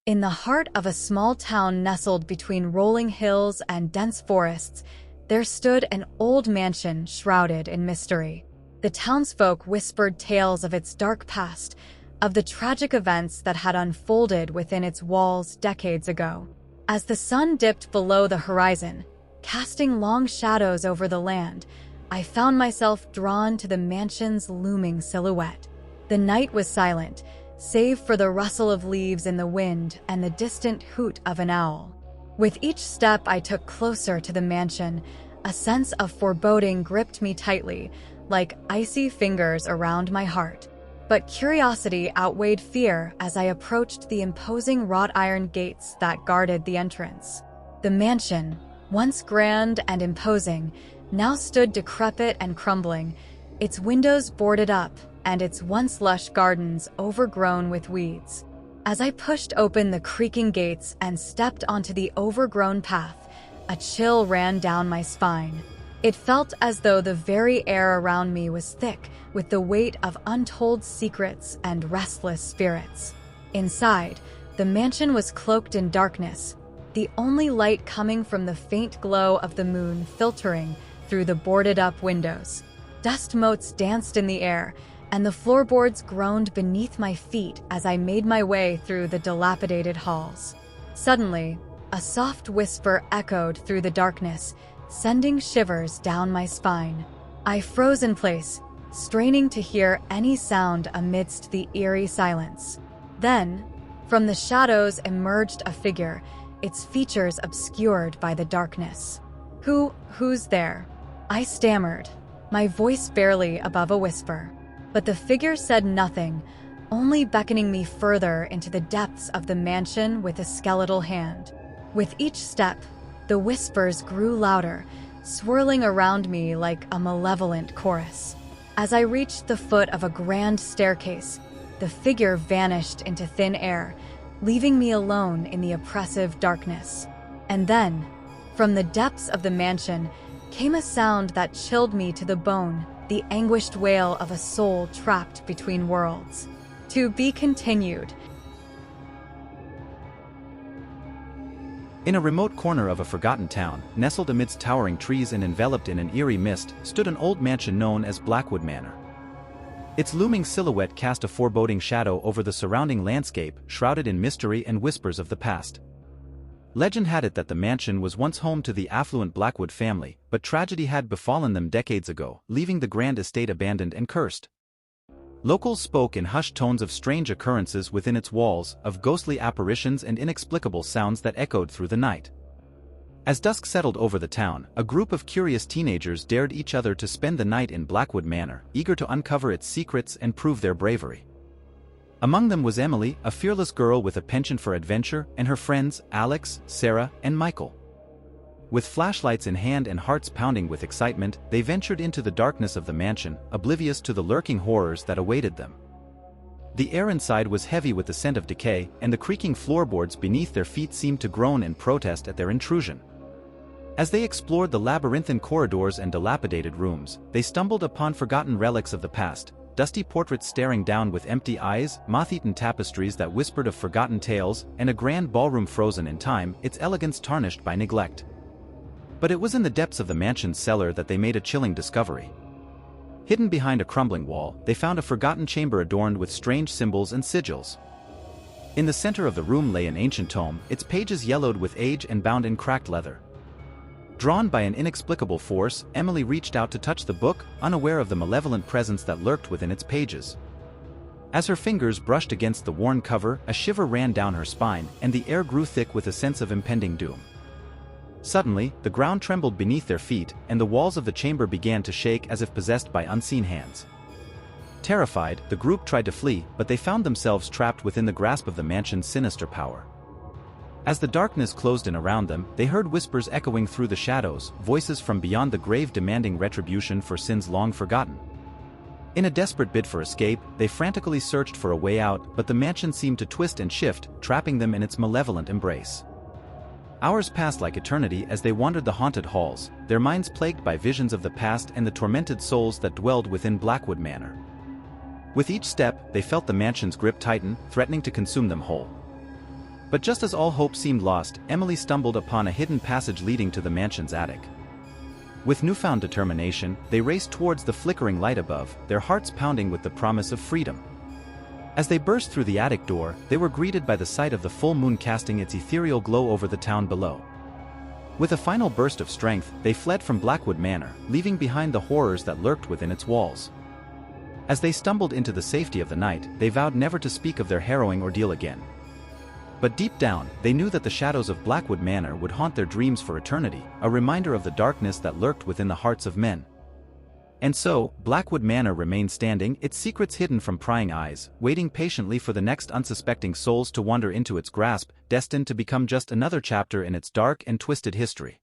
In the heart of a small town nestled between rolling hills and dense forests, there stood an old mansion shrouded in mystery. The townsfolk whispered tales of its dark past, of the tragic events that had unfolded within its walls decades ago. As the sun dipped below the horizon, casting long shadows over the land, I found myself drawn to the mansion's looming silhouette. The night was silent, save for the rustle of leaves in the wind and the distant hoot of an owl. With each step I took closer to the mansion, a sense of foreboding gripped me tightly, like icy fingers around my heart. But curiosity outweighed fear as I approached the imposing wrought iron gates that guarded the entrance. The mansion, once grand and imposing, now stood decrepit and crumbling, its windows boarded up and its once lush gardens overgrown with weeds. As I pushed open the creaking gates and stepped onto the overgrown path, a chill ran down my spine. It felt as though the very air around me was thick with the weight of untold secrets and restless spirits. Inside, the mansion was cloaked in darkness, the only light coming from the faint glow of the moon filtering through the boarded-up windows. Dust motes danced in the air, and the floorboards groaned beneath my feet as I made my way through the dilapidated halls. Suddenly, a soft whisper echoed through the darkness, sending shivers down my spine. I froze in place, straining to hear any sound amidst the eerie silence. Then, from the shadows emerged a figure, its features obscured by the darkness. Who's there?" I stammered, my voice barely above a whisper. But the figure said nothing, only beckoning me further into the depths of the mansion with a skeletal hand. With each step, the whispers grew louder, swirling around me like a malevolent chorus. As I reached the foot of a grand staircase, the figure vanished into thin air, leaving me alone in the oppressive darkness. And then, from the depths of the mansion, came a sound that chilled me to the bone, the anguished wail of a soul trapped between worlds. To be continued. In a remote corner of a forgotten town, nestled amidst towering trees and enveloped in an eerie mist, stood an old mansion known as Blackwood Manor. Its looming silhouette cast a foreboding shadow over the surrounding landscape, shrouded in mystery and whispers of the past. Legend had it that the mansion was once home to the affluent Blackwood family, but tragedy had befallen them decades ago, leaving the grand estate abandoned and cursed. Locals spoke in hushed tones of strange occurrences within its walls, of ghostly apparitions and inexplicable sounds that echoed through the night. As dusk settled over the town, a group of curious teenagers dared each other to spend the night in Blackwood Manor, eager to uncover its secrets and prove their bravery. Among them was Emily, a fearless girl with a penchant for adventure, and her friends, Alex, Sarah, and Michael. With flashlights in hand and hearts pounding with excitement, they ventured into the darkness of the mansion, oblivious to the lurking horrors that awaited them. The air inside was heavy with the scent of decay, and the creaking floorboards beneath their feet seemed to groan in protest at their intrusion. As they explored the labyrinthine corridors and dilapidated rooms, they stumbled upon forgotten relics of the past, dusty portraits staring down with empty eyes, moth-eaten tapestries that whispered of forgotten tales, and a grand ballroom frozen in time, its elegance tarnished by neglect. But it was in the depths of the mansion's cellar that they made a chilling discovery. Hidden behind a crumbling wall, they found a forgotten chamber adorned with strange symbols and sigils. In the center of the room lay an ancient tome, its pages yellowed with age and bound in cracked leather. Drawn by an inexplicable force, Emily reached out to touch the book, unaware of the malevolent presence that lurked within its pages. As her fingers brushed against the worn cover, a shiver ran down her spine, and the air grew thick with a sense of impending doom. Suddenly, the ground trembled beneath their feet, and the walls of the chamber began to shake as if possessed by unseen hands. Terrified, the group tried to flee, but they found themselves trapped within the grasp of the mansion's sinister power. As the darkness closed in around them, they heard whispers echoing through the shadows, voices from beyond the grave demanding retribution for sins long forgotten. In a desperate bid for escape, they frantically searched for a way out, but the mansion seemed to twist and shift, trapping them in its malevolent embrace. Hours passed like eternity as they wandered the haunted halls, their minds plagued by visions of the past and the tormented souls that dwelled within Blackwood Manor. With each step, they felt the mansion's grip tighten, threatening to consume them whole. But just as all hope seemed lost, Emily stumbled upon a hidden passage leading to the mansion's attic. With newfound determination, they raced towards the flickering light above, their hearts pounding with the promise of freedom. As they burst through the attic door, they were greeted by the sight of the full moon casting its ethereal glow over the town below. With a final burst of strength, they fled from Blackwood Manor, leaving behind the horrors that lurked within its walls. As they stumbled into the safety of the night, they vowed never to speak of their harrowing ordeal again. But deep down, they knew that the shadows of Blackwood Manor would haunt their dreams for eternity, a reminder of the darkness that lurked within the hearts of men. And so, Blackwood Manor remained standing, its secrets hidden from prying eyes, waiting patiently for the next unsuspecting souls to wander into its grasp, destined to become just another chapter in its dark and twisted history.